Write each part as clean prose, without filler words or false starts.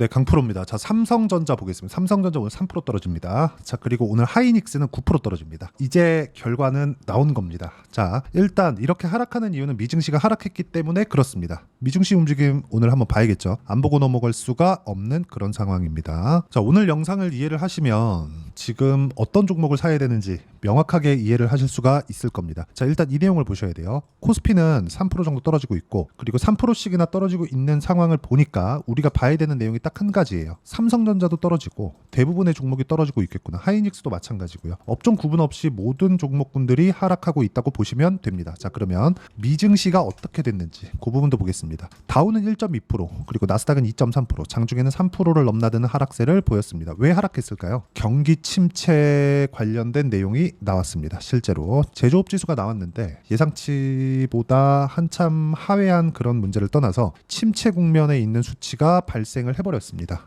네, 강프로입니다. 자, 삼성전자 보겠습니다. 삼성전자 오늘 3% 떨어집니다. 자, 그리고 오늘 하이닉스는 9% 떨어집니다. 이제 결과는 나온 겁니다. 자, 일단 이렇게 하락하는 이유는 미증시가 하락했기 때문에 그렇습니다. 미증시 움직임 오늘 한번 봐야겠죠. 안 보고 넘어갈 수가 없는 그런 상황입니다. 자, 오늘 영상을 이해를 하시면 지금 어떤 종목을 사야 되는지 명확하게 이해를 하실 수가 있을 겁니다. 자, 일단 이 내용을 보셔야 돼요. 코스피는 3% 정도 떨어지고 있고, 그리고 3%씩이나 떨어지고 있는 상황을 보니까 우리가 봐야 되는 내용이 딱 한 가지예요. 삼성전자도 떨어지고 대부분의 종목이 떨어지고 있겠구나. 하이닉스도 마찬가지고요. 업종 구분 없이 모든 종목군들이 하락하고 있다고 보시면 됩니다. 자, 그러면 미증시가 어떻게 됐는지 그 부분도 보겠습니다. 다우는 1.2%, 그리고 나스닥은 2.3%, 장중에는 3%를 넘나드는 하락세를 보였습니다. 왜 하락했을까요? 경기 침체 관련된 내용이 나왔습니다. 실제로 제조업 지수가 나왔는데 예상치보다 한참 하회한 그런 문제를 떠나서 침체 국면에 있는 수치가 발생을 해버렸습니다.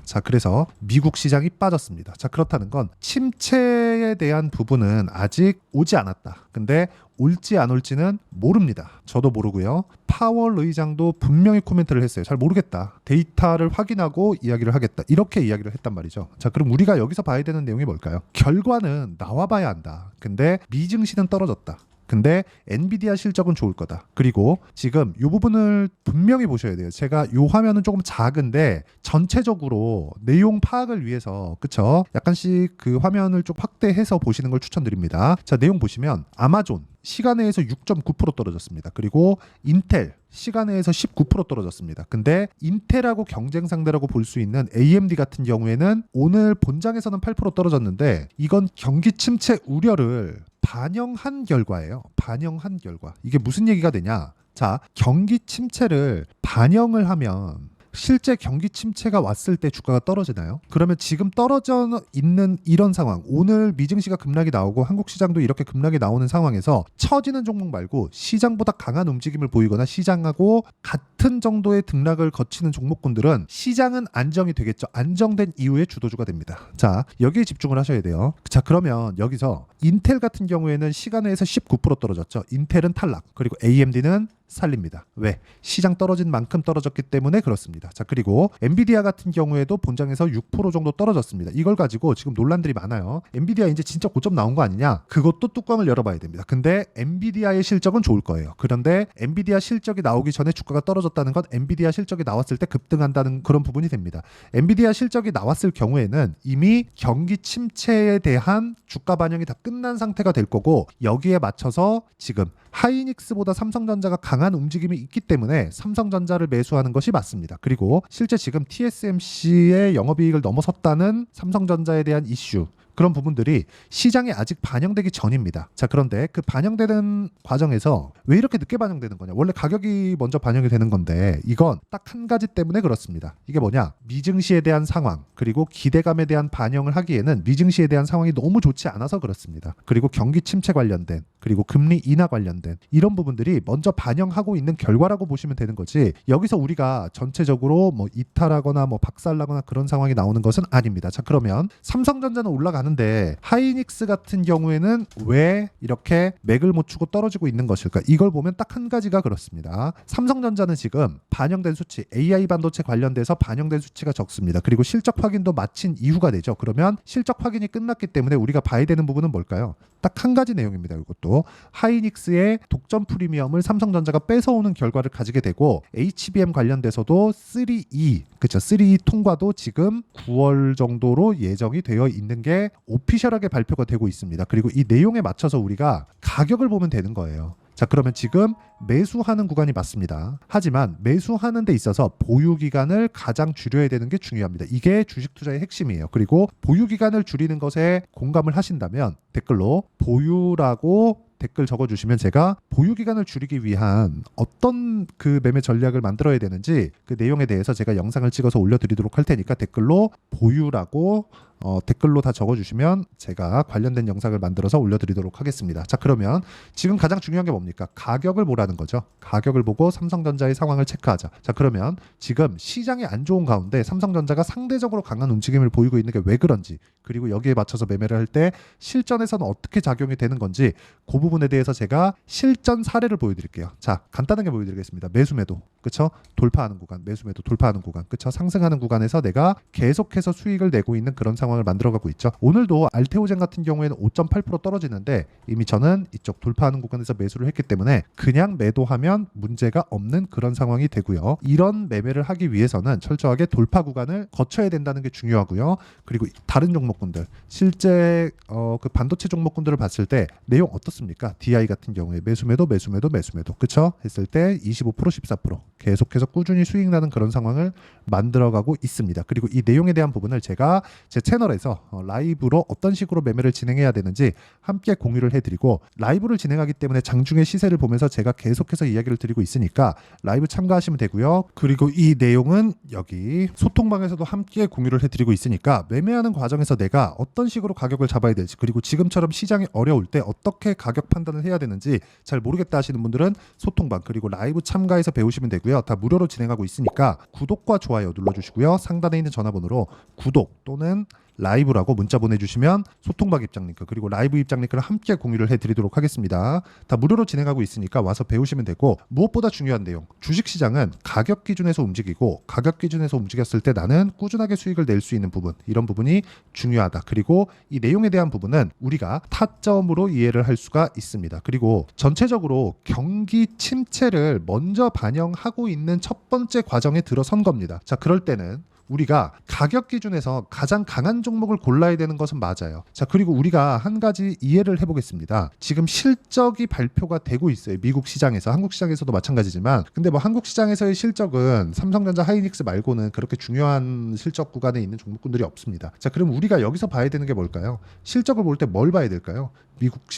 자, 그래서 미국 시장이 빠졌습니다. 자, 그렇다는 건 침체에 대한 부분은 아직 오지 않았다. 근데 올지 안 올지는 모릅니다. 저도 모르고요. 파월 의장도 분명히 코멘트를 했어요. 잘 모르겠다. 데이터를 확인하고 이야기를 하겠다. 이렇게 이야기를 했단 말이죠. 자, 그럼 우리가 여기서 봐야 되는 내용이 뭘까요? 결과는 나와봐야 한다. 근데 미증시는 떨어졌다. 근데 엔비디아 실적은 좋을 거다. 그리고 지금 이 부분을 분명히 보셔야 돼요. 제가 이 화면은 조금 작은데 전체적으로 내용 파악을 위해서, 그쵸? 약간씩 그 화면을 좀 확대해서 보시는 걸 추천드립니다. 자, 내용 보시면 아마존 시간외에서 6.9% 떨어졌습니다. 그리고 인텔 시간외에서 19% 떨어졌습니다. 근데 인텔하고 경쟁 상대라고 볼 수 있는 AMD 같은 경우에는 오늘 본장에서는 8% 떨어졌는데 이건 경기 침체 우려를 반영한 결과예요. 반영한 결과. 이게 무슨 얘기가 되냐? 자, 경기 침체를 반영을 하면 실제 경기 침체가 왔을 때 주가가 떨어지나요? 그러면 지금 떨어져 있는 이런 상황, 오늘 미증시가 급락이 나오고 한국 시장도 이렇게 급락이 나오는 상황에서 처지는 종목 말고 시장보다 강한 움직임을 보이거나 시장하고 같은 정도의 등락을 거치는 종목군들은 시장은 안정이 되겠죠. 안정된 이후에 주도주가 됩니다. 자, 여기에 집중을 하셔야 돼요. 자, 그러면 여기서 인텔 같은 경우에는 시간외에서 19% 떨어졌죠. 인텔은 탈락. 그리고 AMD는 살립니다. 왜? 시장 떨어진 만큼 떨어졌기 때문에 그렇습니다. 자, 그리고 엔비디아 같은 경우에도 본장에서 6% 정도 떨어졌습니다. 이걸 가지고 지금 논란들이 많아요. 엔비디아 이제 진짜 고점 나온 거 아니냐? 그것도 뚜껑을 열어봐야 됩니다. 근데 엔비디아의 실적은 좋을 거예요. 그런데 엔비디아 실적이 나오기 전에 주가가 떨어졌다는 건 엔비디아 실적이 나왔을 때 급등한다는 그런 부분이 됩니다. 엔비디아 실적이 나왔을 경우에는 이미 경기 침체에 대한 주가 반영이 다 끝난 상태가 될 거고, 여기에 맞춰서 지금 하이닉스보다 삼성전자가 강한 움직임이 있기 때문에 삼성전자를 매수하는 것이 맞습니다. 그리고 실제 지금 TSMC의 영업이익을 넘어섰다는 삼성전자에 대한 이슈, 그런 부분들이 시장에 아직 반영되기 전입니다. 자, 그런데 그 반영되는 과정에서 왜 이렇게 늦게 반영되는 거냐? 원래 가격이 먼저 반영이 되는 건데 이건 딱 한 가지 때문에 그렇습니다. 이게 뭐냐? 미증시에 대한 상황, 그리고 기대감에 대한 반영을 하기에는 미증시에 대한 상황이 너무 좋지 않아서 그렇습니다. 그리고 경기 침체 관련된, 그리고 금리 인하 관련된 이런 부분들이 먼저 반영하고 있는 결과라고 보시면 되는 거지, 여기서 우리가 전체적으로 뭐 이탈하거나 뭐 박살나거나 그런 상황이 나오는 것은 아닙니다. 자, 그러면 삼성전자는 올라가는데 하이닉스 같은 경우에는 왜 이렇게 맥을 못 추고 떨어지고 있는 것일까? 이걸 보면 딱 한 가지가 그렇습니다. 삼성전자는 지금 반영된 수치, AI 반도체 관련돼서 반영된 수치가 적습니다. 그리고 실적 확인도 마친 이후가 되죠. 그러면 실적 확인이 끝났기 때문에 우리가 봐야 되는 부분은 뭘까요? 딱 한 가지 내용입니다. 이것도 하이닉스의 독점 프리미엄을 삼성전자가 뺏어오는 결과를 가지게 되고, HBM 관련돼서도 3E, 그렇죠, 3E 통과도 지금 9월 정도로 예정이 되어 있는 게 오피셜하게 발표가 되고 있습니다. 그리고 이 내용에 맞춰서 우리가 가격을 보면 되는 거예요. 자, 그러면 지금 매수하는 구간이 맞습니다. 하지만 매수하는 데 있어서 보유 기간을 가장 줄여야 되는 게 중요합니다. 이게 주식 투자의 핵심이에요. 그리고 보유 기간을 줄이는 것에 공감을 하신다면 댓글로 보유라고 댓글 적어주시면 제가 보유 기간을 줄이기 위한 어떤 그 매매 전략을 만들어야 되는지 그 내용에 대해서 제가 영상을 찍어서 올려드리도록 할 테니까 댓글로 보유라고 댓글로 다 적어주시면 제가 관련된 영상을 만들어서 올려드리도록 하겠습니다. 자, 그러면 지금 가장 중요한 게 뭡니까? 가격을 보라는 거죠. 가격을 보고 삼성전자의 상황을 체크하자. 자, 그러면 지금 시장이 안 좋은 가운데 삼성전자가 상대적으로 강한 움직임을 보이고 있는 게 왜 그런지 그리고 여기에 맞춰서 매매를 할 때 실전에서는 어떻게 작용이 되는 건지 그 부분에 대해서 제가 실전 사례를 보여드릴게요. 자, 간단하게 보여드리겠습니다. 매수 매도, 그쵸? 돌파하는 구간, 매수 매도 돌파하는 구간, 그쵸? 상승하는 구간에서 내가 계속해서 수익을 내고 있는 그런 상황을 만들어가고 있죠. 오늘도 알테오젠 같은 경우에는 5.8% 떨어지는데 이미 저는 이쪽 돌파하는 구간에서 매수를 했기 때문에 그냥 매도하면 문제가 없는 그런 상황이 되고요. 이런 매매를 하기 위해서는 철저하게 돌파 구간을 거쳐야 된다는 게 중요하고요. 그리고 다른 종목군들, 실제 그 반도체 종목군들을 봤을 때 내용 어떻습니까? DI 같은 경우에 매수 매도 그쵸? 했을 때 25% 14% 계속해서 꾸준히 수익 나는 그런 상황을 만들어가고 있습니다. 그리고 이 내용에 대한 부분을 제가 제 채널에서 라이브로 어떤 식으로 매매를 진행해야 되는지 함께 공유를 해드리고, 라이브를 진행하기 때문에 장중의 시세를 보면서 제가 계속해서 이야기를 드리고 있으니까 라이브 참가하시면 되고요. 그리고 이 내용은 여기 소통방에서도 함께 공유를 해드리고 있으니까 매매하는 과정에서 내가 어떤 식으로 가격을 잡아야 될지, 그리고 지금처럼 시장이 어려울 때 어떻게 가격 판단을 해야 되는지 잘 모르겠다 하시는 분들은 소통방 그리고 라이브 참가해서 배우시면 되고요. 다 무료로 진행하고 있으니까 구독과 좋아요 눌러주시고요. 상단에 있는 전화번호로 구독 또는 라이브라고 문자 보내주시면 소통방 입장 링크 그리고 라이브 입장 링크를 함께 공유를 해드리도록 하겠습니다. 다 무료로 진행하고 있으니까 와서 배우시면 되고, 무엇보다 중요한 내용, 주식시장은 가격 기준에서 움직이고 가격 기준에서 움직였을 때 나는 꾸준하게 수익을 낼 수 있는 부분, 이런 부분이 중요하다. 그리고 이 내용에 대한 부분은 우리가 타점으로 이해를 할 수가 있습니다. 그리고 전체적으로 경기 침체를 먼저 반영하고 있는 첫 번째 과정에 들어선 겁니다. 자, 그럴 때는 우리가 가격 기준에서 가장 강한 종목을 골라야 되는 것은 맞아요. 자, 그리고 우리가 한 가지 이해를 해보겠습니다. 지금 실적이 발표가 되고 있어요. 미국 시장에서, 한국 시장에서도 마찬가지지만, 근데 뭐 한국 시장에서의 실적은 삼성전자, 하이닉스 말고는 그렇게 중요한 실적 구간에 있는 종목군들이 없습니다. 자, 그럼 우리가 여기서 봐야 되는 게 뭘까요? 실적을 볼 때 뭘 봐야 될까요?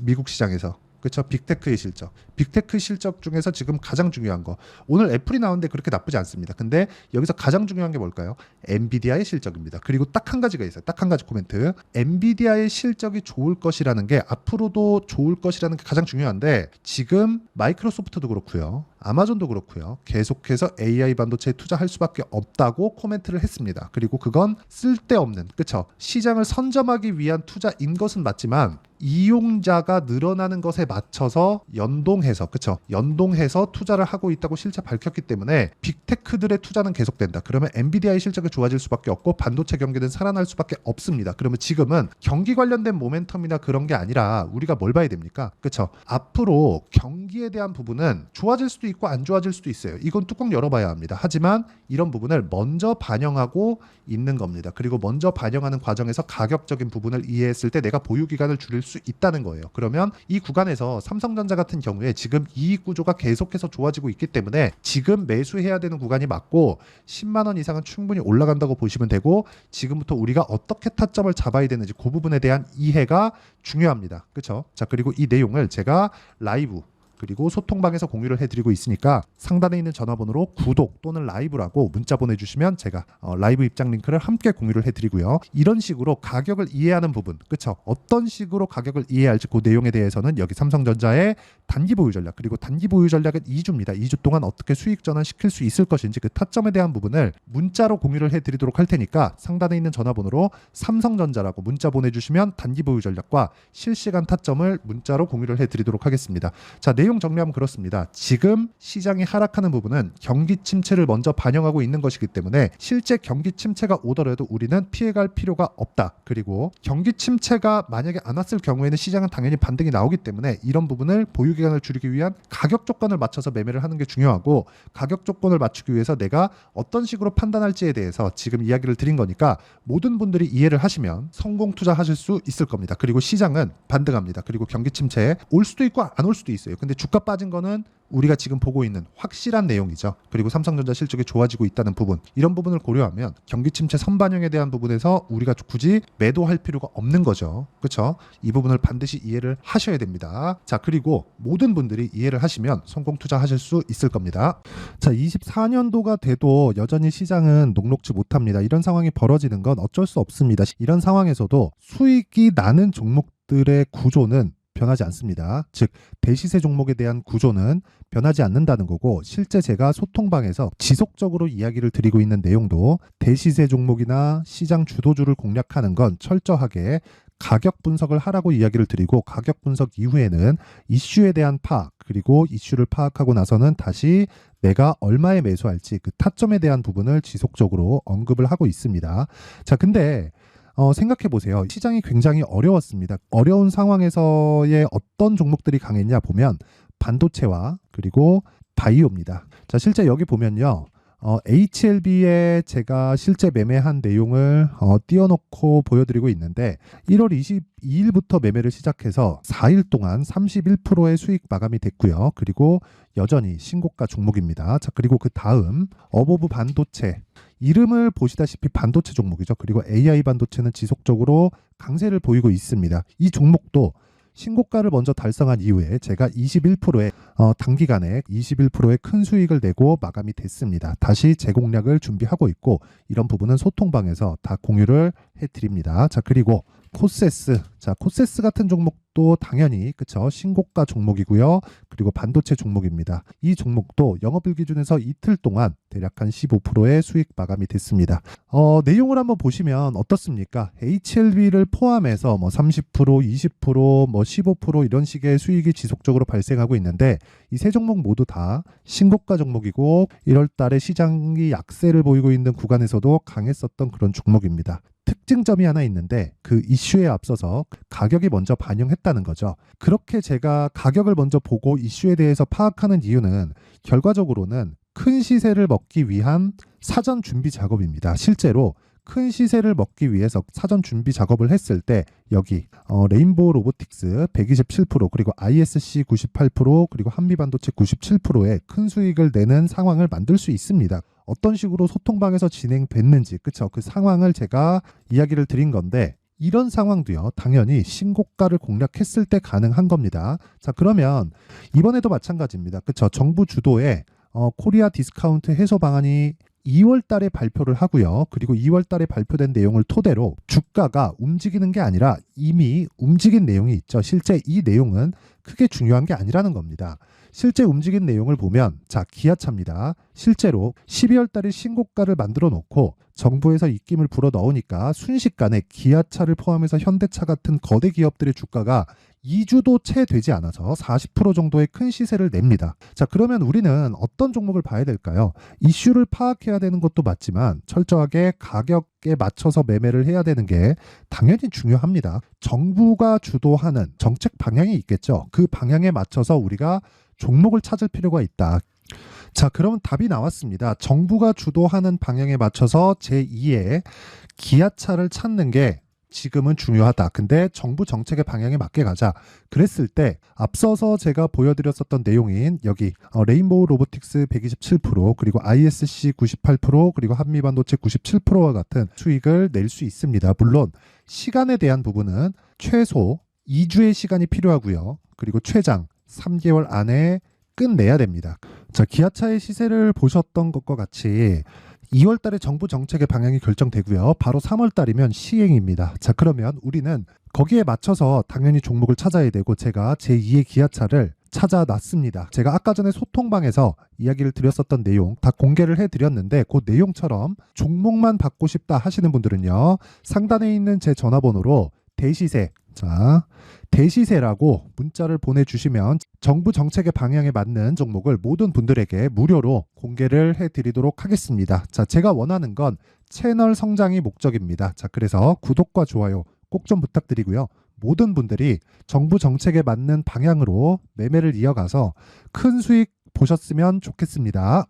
미국 시장에서. 그렇죠. 빅테크의 실적. 빅테크 실적 중에서 지금 가장 중요한 거. 오늘 애플이 나오는데 그렇게 나쁘지 않습니다. 근데 여기서 가장 중요한 게 뭘까요? 엔비디아의 실적입니다. 그리고 딱 한 가지가 있어요. 딱 한 가지 코멘트. 엔비디아의 실적이 좋을 것이라는 게, 앞으로도 좋을 것이라는 게 가장 중요한데, 지금 마이크로소프트도 그렇고요. 아마존도 그렇고요. 계속해서 AI 반도체에 투자할 수밖에 없다고 코멘트를 했습니다. 그리고 그건 쓸데없는, 그쵸? 시장을 선점하기 위한 투자인 것은 맞지만 이용자가 늘어나는 것에 맞춰서 연동해서, 그쵸? 연동해서 투자를 하고 있다고 실제 밝혔기 때문에 빅테크들의 투자는 계속된다. 그러면 엔비디아의 실적이 좋아질 수밖에 없고 반도체 경기는 살아날 수밖에 없습니다. 그러면 지금은 경기 관련된 모멘텀이나 그런 게 아니라 우리가 뭘 봐야 됩니까? 그쵸? 앞으로 경기에 대한 부분은 좋아질 수도 있고 안 좋아질 수도 있어요. 이건 뚜껑 열어봐야 합니다. 하지만 이런 부분을 먼저 반영하고 있는 겁니다. 그리고 먼저 반영하는 과정에서 가격적인 부분을 이해했을 때 내가 보유 기간을 줄일 수 있다는 거예요. 그러면 이 구간에서 삼성전자 같은 경우에 지금 이익 구조가 계속해서 좋아지고 있기 때문에 지금 매수해야 되는 구간이 맞고 10만 원 이상은 충분히 올라간다고 보시면 되고, 지금부터 우리가 어떻게 타점을 잡아야 되는지 그 부분에 대한 이해가 중요합니다. 그렇죠? 자, 그리고 이 내용을 제가 라이브 그리고 소통방에서 공유를 해드리고 있으니까 상단에 있는 전화번호로 구독 또는 라이브라고 문자 보내주시면 제가 라이브 입장 링크를 함께 공유를 해드리고요. 이런 식으로 가격을 이해하는 부분, 그쵸? 어떤 식으로 가격을 이해할지 그 내용에 대해서는 여기 삼성전자의 단기 보유 전략, 그리고 단기 보유 전략은 2주입니다. 2주 동안 어떻게 수익 전환 시킬 수 있을 것인지 그 타점에 대한 부분을 문자로 공유를 해드리도록 할 테니까 상단에 있는 전화번호로 삼성전자라고 문자 보내주시면 단기 보유 전략과 실시간 타점을 문자로 공유를 해드리도록 하겠습니다. 자, 내용 정리하면 그렇습니다. 지금 시장이 하락하는 부분은 경기 침체를 먼저 반영하고 있는 것이기 때문에 실제 경기 침체가 오더라도 우리는 피해갈 필요가 없다. 그리고 경기 침체가 만약에 안 왔을 경우에는 시장은 당연히 반등이 나오기 때문에 이런 부분을 보유 기간을 줄이기 위한 가격 조건을 맞춰서 매매를 하는 게 중요하고, 가격 조건을 맞추기 위해서 내가 어떤 식으로 판단할지에 대해서 지금 이야기를 드린 거니까 모든 분들이 이해를 하시면 성공 투자하실 수 있을 겁니다. 그리고 시장은 반등합니다. 그리고 경기 침체에 올 수도 있고 안 올 수도 있어요. 근데 주가 빠진 거는 우리가 지금 보고 있는 확실한 내용이죠. 그리고 삼성전자 실적이 좋아지고 있다는 부분, 이런 부분을 고려하면 경기 침체 선반영에 대한 부분에서 우리가 굳이 매도할 필요가 없는 거죠. 그렇죠? 이 부분을 반드시 이해를 하셔야 됩니다. 자, 그리고 모든 분들이 이해를 하시면 성공 투자하실 수 있을 겁니다. 자, 24년도가 돼도 여전히 시장은 녹록지 못합니다. 이런 상황이 벌어지는 건 어쩔 수 없습니다. 이런 상황에서도 수익이 나는 종목들의 구조는 변하지 않습니다. 즉 대시세 종목에 대한 구조는 변하지 않는다는 거고, 실제 제가 소통방에서 지속적으로 이야기를 드리고 있는 내용도 대시세 종목이나 시장 주도주를 공략하는 건 철저하게 가격 분석을 하라고 이야기를 드리고, 가격 분석 이후에는 이슈에 대한 파악, 그리고 이슈를 파악하고 나서는 다시 내가 얼마에 매수할지 그 타점에 대한 부분을 지속적으로 언급을 하고 있습니다. 자, 근데 생각해 보세요. 시장이 굉장히 어려웠습니다. 어려운 상황에서의 어떤 종목들이 강했냐 보면 반도체와 그리고 바이오입니다. 자, 실제 여기 보면요. HLB에 제가 실제 매매한 내용을 띄워놓고 보여드리고 있는데, 1월 22일부터 매매를 시작해서 4일 동안 31%의 수익 마감이 됐고요. 그리고 여전히 신고가 종목입니다. 자, 그리고 그 다음 어보브 반도체, 이름을 보시다시피 반도체 종목이죠. 그리고 AI 반도체는 지속적으로 강세를 보이고 있습니다. 이 종목도 신고가를 먼저 달성한 이후에 제가 21%의 단기간에 21%의 큰 수익을 내고 마감이 됐습니다. 다시 재공략을 준비하고 있고, 이런 부분은 소통방에서 다 공유를 해드립니다. 자, 그리고 코세스, 자, 코세스 같은 종목도 당연히 그쵸, 신고가 종목이고요. 그리고 반도체 종목입니다. 이 종목도 영업일 기준에서 이틀 동안 대략 한 15%의 수익 마감이 됐습니다. 내용을 한번 보시면 어떻습니까? HLB를 포함해서 뭐 30%, 20%, 뭐 15% 이런 식의 수익이 지속적으로 발생하고 있는데, 이 세 종목 모두 다 신고가 종목이고 1월 달에 시장이 약세를 보이고 있는 구간에서도 강했었던 그런 종목입니다. 특징점이 하나 있는데, 그 이슈에 앞서서 가격이 먼저 반영했다는 거죠. 그렇게 제가 가격을 먼저 보고 이슈에 대해서 파악하는 이유는 결과적으로는 큰 시세를 먹기 위한 사전 준비 작업입니다. 실제로 큰 시세를 먹기 위해서 사전 준비 작업을 했을 때 여기 레인보우 로보틱스 127%, 그리고 ISC 98%, 그리고 한미반도체 97%의 큰 수익을 내는 상황을 만들 수 있습니다. 어떤 식으로 소통방에서 진행됐는지, 그쵸? 그 상황을 제가 이야기를 드린 건데, 이런 상황도요, 당연히 신고가를 공략했을 때 가능한 겁니다. 자, 그러면 이번에도 마찬가지입니다. 그쵸? 정부 주도의 코리아 디스카운트 해소 방안이 2월 달에 발표를 하고요. 그리고 2월 달에 발표된 내용을 토대로 주가가 움직이는 게 아니라 이미 움직인 내용이 있죠. 실제 이 내용은 크게 중요한 게 아니라는 겁니다. 실제 움직인 내용을 보면, 자, 기아차입니다. 실제로 12월 달에 신고가를 만들어 놓고 정부에서 입김을 불어 넣으니까 순식간에 기아차를 포함해서 현대차 같은 거대 기업들의 주가가 2주도 채 되지 않아서 40% 정도의 큰 시세를 냅니다. 자, 그러면 우리는 어떤 종목을 봐야 될까요? 이슈를 파악해야 되는 것도 맞지만 철저하게 가격에 맞춰서 매매를 해야 되는 게 당연히 중요합니다. 정부가 주도하는 정책 방향이 있겠죠. 그 방향에 맞춰서 우리가 종목을 찾을 필요가 있다. 자, 그러면 답이 나왔습니다. 정부가 주도하는 방향에 맞춰서 제2의 기아차를 찾는 게 지금은 중요하다. 근데 정부 정책의 방향에 맞게 가자. 그랬을 때 앞서서 제가 보여드렸었던 내용인 여기 레인보우 로보틱스 127%, 그리고 ISC 98%, 그리고 한미반도체 97%와 같은 수익을 낼 수 있습니다. 물론 시간에 대한 부분은 최소 2주의 시간이 필요하고요. 그리고 최장 3개월 안에 끝내야 됩니다. 자, 기아차의 시세를 보셨던 것과 같이 2월 달에 정부 정책의 방향이 결정되고요. 바로 3월 달이면 시행입니다. 자, 그러면 우리는 거기에 맞춰서 당연히 종목을 찾아야 되고, 제가 제2의 기아차를 찾아놨습니다. 제가 아까 전에 소통방에서 이야기를 드렸었던 내용 다 공개를 해드렸는데, 그 내용처럼 종목만 받고 싶다 하시는 분들은요, 상단에 있는 제 전화번호로 대시세, 자, 대시세라고 문자를 보내주시면 정부 정책의 방향에 맞는 종목을 모든 분들에게 무료로 공개를 해드리도록 하겠습니다. 자, 제가 원하는 건 채널 성장이 목적입니다. 자, 그래서 구독과 좋아요 꼭 좀 부탁드리고요. 모든 분들이 정부 정책에 맞는 방향으로 매매를 이어가서 큰 수익 보셨으면 좋겠습니다.